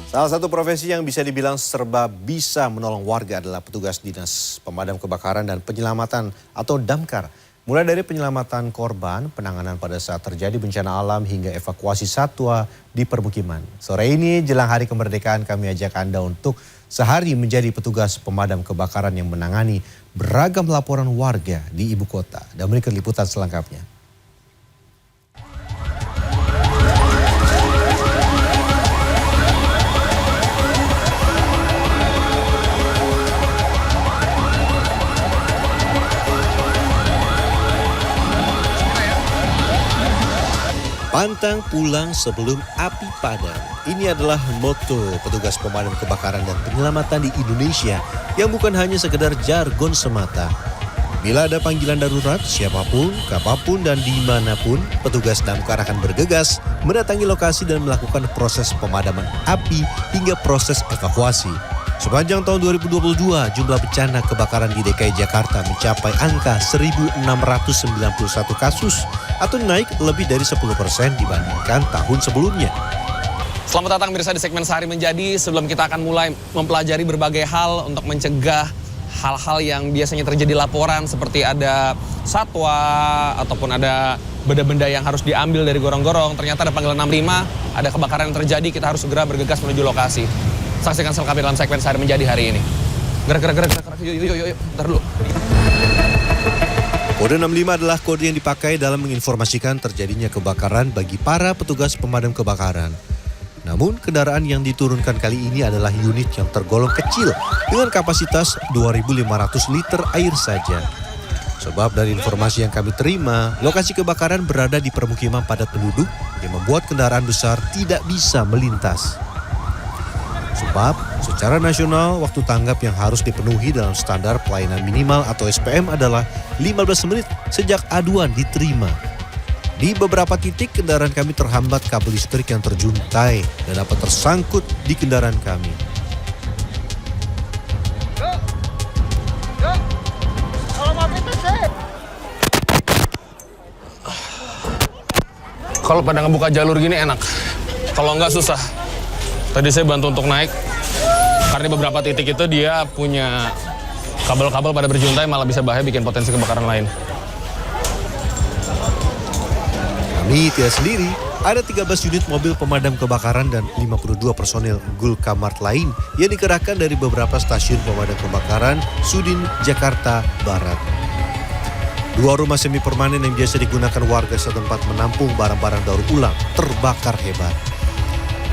Salah satu profesi yang bisa dibilang serba bisa menolong warga adalah petugas dinas pemadam kebakaran dan penyelamatan atau damkar. Mulai dari penyelamatan korban, penanganan pada saat terjadi bencana alam hingga evakuasi satwa di permukiman. Sore ini jelang hari kemerdekaan kami ajak Anda untuk sehari menjadi petugas pemadam kebakaran yang menangani beragam laporan warga di ibu kota. Dan berikut liputan selengkapnya. Pantang pulang sebelum api padam. Ini adalah moto petugas pemadam kebakaran dan penyelamatan di Indonesia yang bukan hanya sekedar jargon semata. Bila ada panggilan darurat, siapapun, kapanpun, dan dimanapun, petugas damkar akan bergegas mendatangi lokasi dan melakukan proses pemadaman api hingga proses evakuasi. Sepanjang tahun 2022, jumlah bencana kebakaran di DKI Jakarta mencapai angka 1.691 kasus atau naik lebih dari 10% dibandingkan tahun sebelumnya. Selamat datang pemirsa di segmen Sehari Menjadi. Sebelum kita akan mulai mempelajari berbagai hal untuk mencegah hal-hal yang biasanya terjadi laporan seperti ada satwa ataupun ada benda-benda yang harus diambil dari gorong-gorong. Ternyata ada panggilan 65, ada kebakaran yang terjadi, kita harus segera bergegas menuju lokasi. Saksikan selengkapnya dalam segmen Sehari Menjadi hari ini. Gerak, yuk, ntar dulu. Kode 65 adalah kode yang dipakai dalam menginformasikan terjadinya kebakaran bagi para petugas pemadam kebakaran. Namun kendaraan yang diturunkan kali ini adalah unit yang tergolong kecil dengan kapasitas 2.500 liter air saja. Sebab dari informasi yang kami terima, lokasi kebakaran berada di permukiman padat penduduk yang membuat kendaraan besar tidak bisa melintas. Sebab secara nasional waktu tanggap yang harus dipenuhi dalam standar pelayanan minimal atau SPM adalah 15 menit sejak aduan diterima. Di beberapa titik kendaraan kami terhambat kabel listrik yang terjuntai dan dapat tersangkut di kendaraan kami. Kalau pada ngebuka jalur gini enak, kalau nggak susah. Tadi saya bantu untuk naik, karena di beberapa titik itu dia punya kabel-kabel pada berjuntai, malah bisa bahaya bikin potensi kebakaran lain. Kami tidak sendiri, ada 13 unit mobil pemadam kebakaran dan 52 personil Gulkamart lain yang dikerahkan dari beberapa stasiun pemadam kebakaran Sudin, Jakarta Barat. 2 rumah semi permanen yang biasa digunakan warga setempat menampung barang-barang daur ulang terbakar hebat.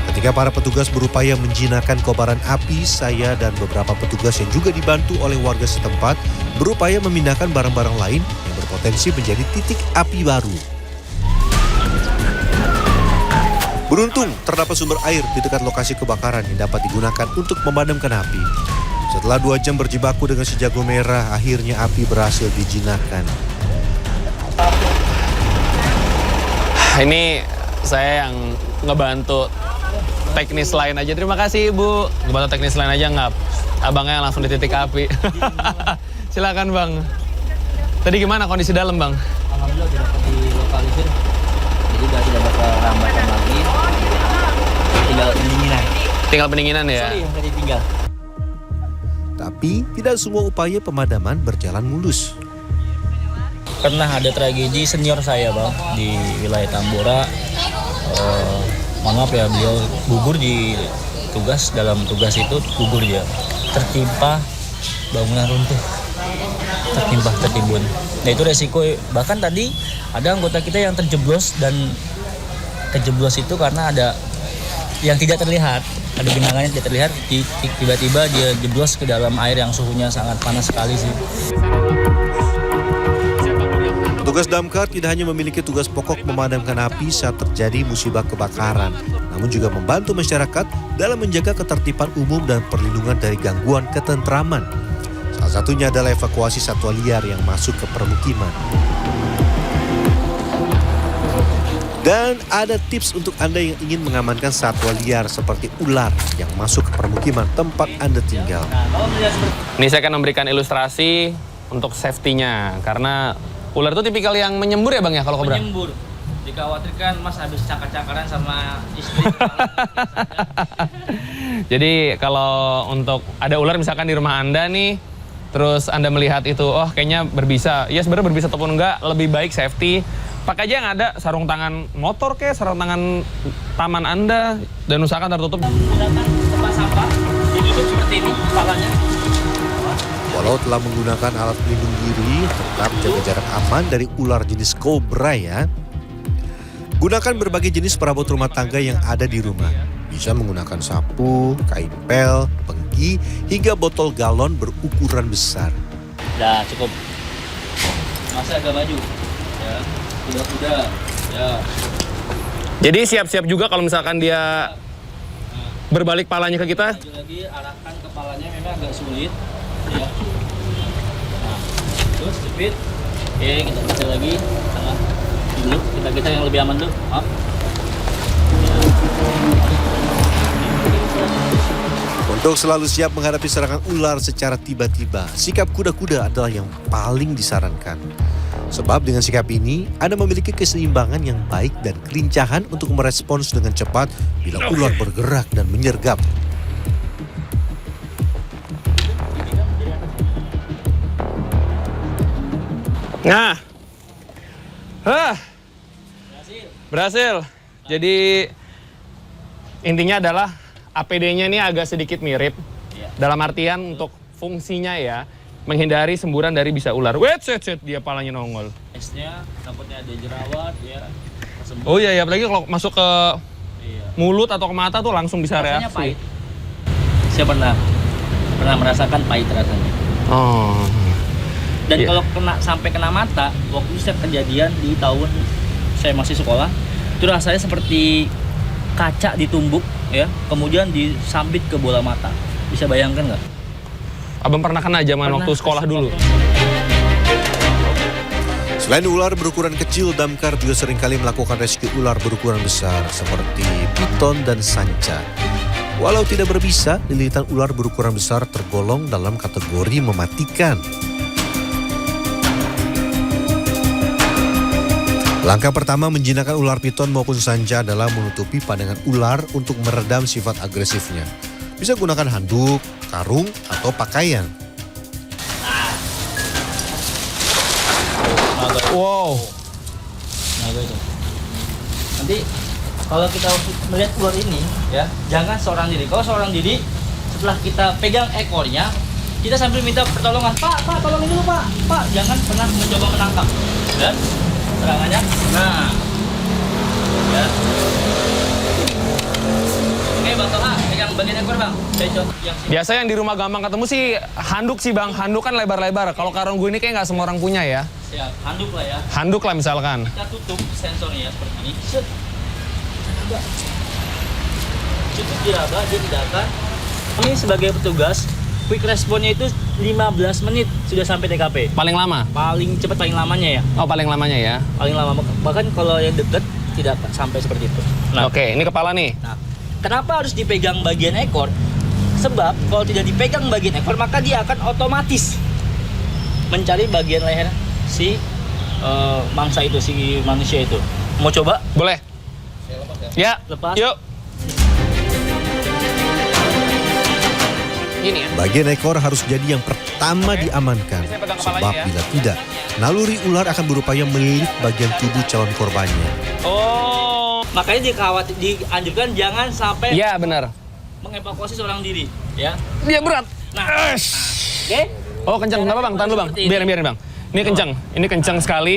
Ketika para petugas berupaya menjinakkan kobaran api, saya dan beberapa petugas yang juga dibantu oleh warga setempat berupaya memindahkan barang-barang lain yang berpotensi menjadi titik api baru. Beruntung terdapat sumber air di dekat lokasi kebakaran yang dapat digunakan untuk memadamkan api. Setelah 2 jam berjibaku dengan si jago merah, akhirnya api berhasil dijinakkan. Ini saya yang ngebantu teknis lain aja. Terima kasih Ibu. Ngebantu teknis lain aja ngap. Abangnya langsung di titik api. Silakan Bang. Tadi gimana kondisi dalam Bang? Alhamdulillah tidak dilokalisir. Jadi tidak bakal rambatan lagi. Tinggal pendinginan. Tinggal pendinginan ya? Sorry, yang tadi tinggal. Tapi tidak semua upaya pemadaman berjalan mulus. Pernah ada tragedi senior saya Bang di wilayah Tambora. Mohon maaf ya, beliau gugur di tugas, dalam tugas itu gugur dia. Tertimpa bangunan runtuh. Tertimbun. Nah itu resiko, bahkan tadi ada anggota kita yang terjeblos dan kejeblos itu karena ada yang tidak terlihat. Ada genangan yang tidak terlihat, tiba-tiba dia jeblos ke dalam air yang suhunya sangat panas sekali sih. Petugas damkar tidak hanya memiliki tugas pokok memadamkan api saat terjadi musibah kebakaran, namun juga membantu masyarakat dalam menjaga ketertiban umum dan perlindungan dari gangguan ketentraman. Salah satunya adalah evakuasi satwa liar yang masuk ke permukiman. Dan ada tips untuk Anda yang ingin mengamankan satwa liar seperti ular yang masuk ke permukiman tempat Anda tinggal. Ini saya akan memberikan ilustrasi untuk safety-nya, karena ular itu tipikal yang menyembur ya Bang ya kalau kobra? Menyembur. Dikhawatirkan Mas habis cakar-cakaran sama istri. Jadi kalau untuk ada ular misalkan di rumah Anda nih, terus Anda melihat itu, oh kayaknya berbisa. Ya sebenarnya berbisa ataupun enggak, lebih baik safety. Pakai aja yang ada sarung tangan motor kayak sarung tangan taman Anda dan usahakan tertutup. Gunakan tempat sampah ditutup seperti ini kepalanya. Walau telah menggunakan alat pelindung diri, tetap jaga jarak aman dari ular jenis kobra ya. Gunakan berbagai jenis perabot rumah tangga yang ada di rumah. Bisa menggunakan sapu, kain pel, pengki, hingga botol galon berukuran besar. Udah cukup. Masih agak maju. Ya, udah. Ya. Jadi siap-siap juga kalau misalkan dia berbalik palanya ke kita. Lagi arahkan kepalanya memang agak sulit. Ya. Nah, terus jepit. Oke, kita kecil lagi. Tengah. Dulu kita yang lebih aman dulu. Up. Untuk selalu siap menghadapi serangan ular secara tiba-tiba, sikap kuda-kuda adalah yang paling disarankan. Sebab dengan sikap ini, Anda memiliki keseimbangan yang baik dan kelincahan untuk merespons dengan cepat bila ular bergerak dan menyergap. Nah, berhasil. Jadi intinya adalah APD-nya ini agak sedikit mirip. Dalam artian untuk fungsinya ya, menghindari semburan dari bisa ular. Wait, dia palanya nongol. Esnya takutnya ada jerawat ya. Oh iya, apalagi kalau masuk ke mulut atau ke mata tuh langsung bisa Rasanya reaksi. pahit. Saya pernah merasakan pahit rasanya. Oh. Dan Iya. kalau sampai kena mata, waktu itu saya kejadian di tahun saya masih sekolah, itu rasanya seperti kaca ditumbuk ya, kemudian disambit ke bola mata. Bisa bayangkan nggak? Abang pernah kena zaman waktu sekolah dulu? Selain ular berukuran kecil, damkar juga seringkali melakukan rescue ular berukuran besar seperti piton dan sanca. Walau tidak berbisa, lilitan ular berukuran besar tergolong dalam kategori mematikan. Langkah pertama menjinakkan ular piton maupun sanca adalah menutupi pandangan ular untuk meredam sifat agresifnya. Bisa gunakan handuk, karung, atau pakaian. Wow. Naga itu. Nanti kalau kita melihat ular ini ya, jangan seorang diri. Kalau seorang diri, setelah kita pegang ekornya, kita sambil minta pertolongan. Pak, tolongin dulu Pak. Jangan pernah mencoba menangkap. Dan serangannya, nah, ya. Oke Bang Toha, pegang bagian ekor Bang. Saya coba yang Biasa yang di rumah gampang ketemu sih handuk sih Bang. Handuk kan lebar-lebar. Kalau karung gue ini kayak nggak semua orang punya ya. siap, handuk lah ya. Handuk lah misalkan. Kita tutup sensornya seperti ini. Set. Udah. Cukup diraba, dia tidak akan. Ini sebagai petugas, quick responnya itu 15 menit sudah sampai TKP. Paling lama? Paling cepat, paling lamanya ya. Oh paling lamanya ya. Paling lama. Bahkan kalau yang dekat tidak sampai seperti itu. Nah, Oke, ini kepala nih. Nah, kenapa harus dipegang bagian ekor? Sebab kalau tidak dipegang bagian ekor, maka dia akan otomatis mencari bagian leher si mangsa itu, si manusia itu. Mau coba? Boleh? Ya, Lepas. yuk. Ini ya. Bagian ekor harus jadi yang pertama diamankan. Ini saya pegang Sebab kepalanya ya. bila tidak, naluri ular akan berupaya melilit bagian tubuh calon korbannya. Oh. Makanya dianjurkan jangan sampai Iya benar. mengevakuasi seorang diri, ya. Dia berat. Nah, oke. Oh kencang, kenapa Bang? Tahan dulu Bang. Seperti ini. Biarin Bang. Ini kencang. Ini kencang sekali.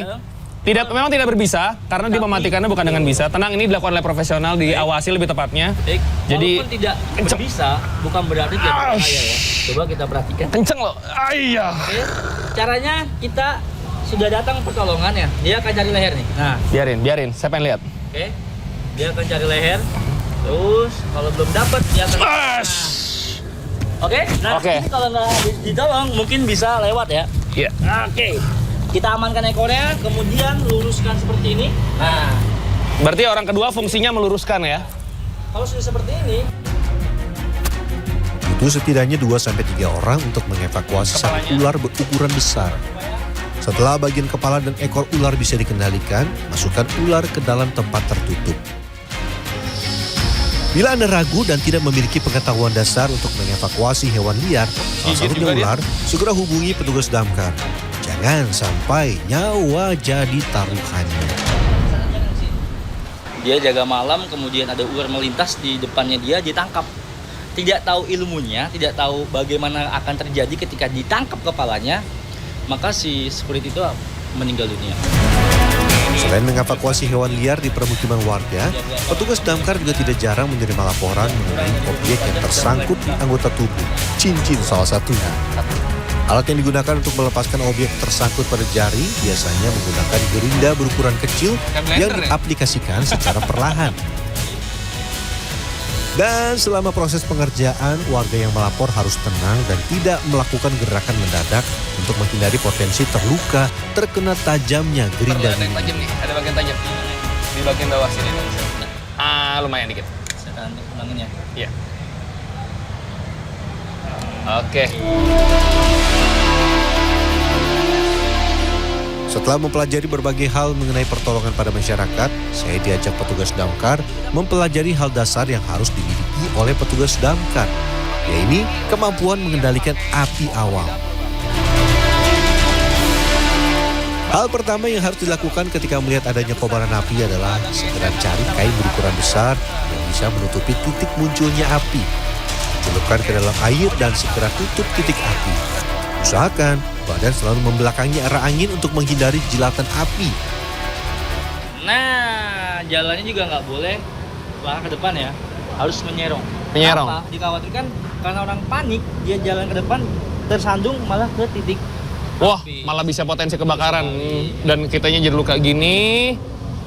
Memang tidak berbisa karena dia mematikannya bukan dengan bisa. Tenang, ini dilakukan oleh profesional, diawasi lebih tepatnya. Baik. Jadi Walaupun tidak bisa, bukan berarti tidak berbahaya ya. Coba kita perhatikan. kencang loh. Ayah. Oke. Caranya kita sudah datang pertolongan ya. Dia akan cari leher nih. Nah, Biarin. Saya pengen lihat. oke. Dia akan cari leher. Terus kalau belum dapat dia akan Oke. Nah, Oke. ini kalau nggak ditolong mungkin bisa lewat ya. Iya. Oke. Kita amankan ekornya, kemudian luruskan seperti ini. Nah, Berarti orang kedua fungsinya meluruskan ya. kalau sudah seperti ini, Butuh setidaknya 2-3 orang untuk mengevakuasi satu Kepalanya. ular berukuran besar. Setelah bagian kepala dan ekor ular bisa dikendalikan, masukkan ular ke dalam tempat tertutup. Bila Anda ragu dan tidak memiliki pengetahuan dasar untuk mengevakuasi hewan liar, salah satunya ular, segera hubungi petugas damkar. Jangan sampai nyawa jadi taruhannya. Dia jaga malam, kemudian ada ular melintas di depannya dia, ditangkap. Tidak tahu ilmunya, tidak tahu bagaimana akan terjadi ketika ditangkap kepalanya, maka si security itu meninggal dunia. Selain mengevakuasi hewan liar di permukiman warga, petugas damkar juga tidak jarang menerima laporan mengenai objek yang tersangkut di anggota tubuh, cincin salah satunya. Alat yang digunakan untuk melepaskan objek tersangkut pada jari biasanya menggunakan gerinda berukuran kecil yang diaplikasikan secara perlahan. Dan selama proses pengerjaan, warga yang melapor harus tenang dan tidak melakukan gerakan mendadak untuk menghindari potensi terluka terkena tajamnya gerinda Ada yang ini. tajam nih, ada bagian tajam. Di bagian bawah sini nih. Lumayan dikit. Saya ulangin ya. Iya. Oke. Setelah mempelajari berbagai hal mengenai pertolongan pada masyarakat, saya diajak petugas damkar mempelajari hal dasar yang harus dimiliki oleh petugas damkar, yaitu kemampuan mengendalikan api awal. Hal pertama yang harus dilakukan ketika melihat adanya kobaran api adalah segera cari kain berukuran besar yang bisa menutupi titik munculnya api. Celupkan ke dalam air dan segera tutup titik api. Usahakan badan selalu membelakangi arah angin untuk menghindari jilatan api. Nah, jalannya juga nggak boleh malah ke depan ya, harus menyerong. Menyerong. Apa? Dikhawatirkan karena orang panik, dia jalan ke depan tersandung malah ke titik. Wah, malah bisa potensi kebakaran. Dan kitanya jadi luka gini,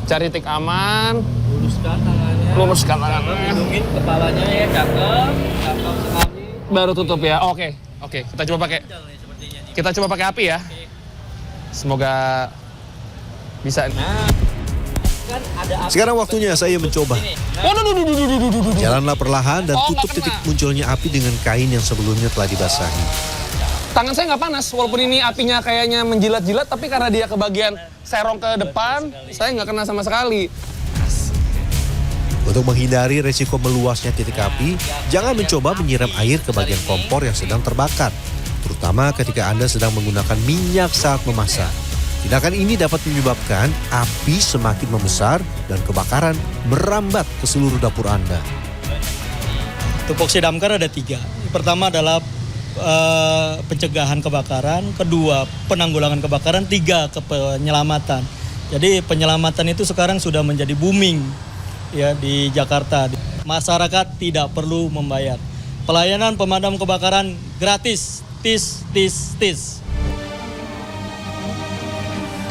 cari titik aman. Luruskan tangannya. Luruskan tangannya. Lindungin kepalanya ya, cakep sekali. Baru tutup ya. Oke, kita coba pakai. Kita coba pakai api ya. Semoga bisa. Nah, kan ada api. Sekarang waktunya saya mencoba. Waduh. Jalanlah perlahan dan Oh, tutup nggak titik kena. munculnya api dengan kain yang sebelumnya telah dibasahi. Tangan saya nggak panas, walaupun ini apinya kayaknya menjilat-jilat, tapi karena dia ke bagian serong ke depan, saya nggak kena sama sekali. Untuk menghindari resiko meluasnya titik api, jangan mencoba menyiram air ke bagian kompor yang sedang terbakar, terutama ketika Anda sedang menggunakan minyak saat memasak. Tindakan ini dapat menyebabkan api semakin membesar dan kebakaran merambat ke seluruh dapur Anda. Tupoksi damkar ada 3. Pertama adalah pencegahan kebakaran, kedua penanggulangan kebakaran, 3 penyelamatan. Jadi penyelamatan itu sekarang sudah menjadi booming ya di Jakarta. Masyarakat tidak perlu membayar. Pelayanan pemadam kebakaran gratis. Tis.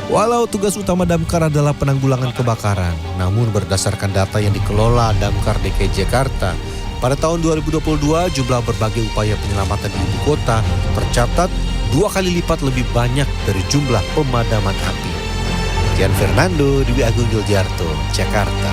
Walau tugas utama damkar adalah penanggulangan kebakaran, namun berdasarkan data yang dikelola Damkar DKI Jakarta, pada tahun 2022 jumlah berbagai upaya penyelamatan di ibu kota tercatat 2 kali lipat lebih banyak dari jumlah pemadaman api. Gian Fernando, Dewi Agung Yuljarto, Jakarta.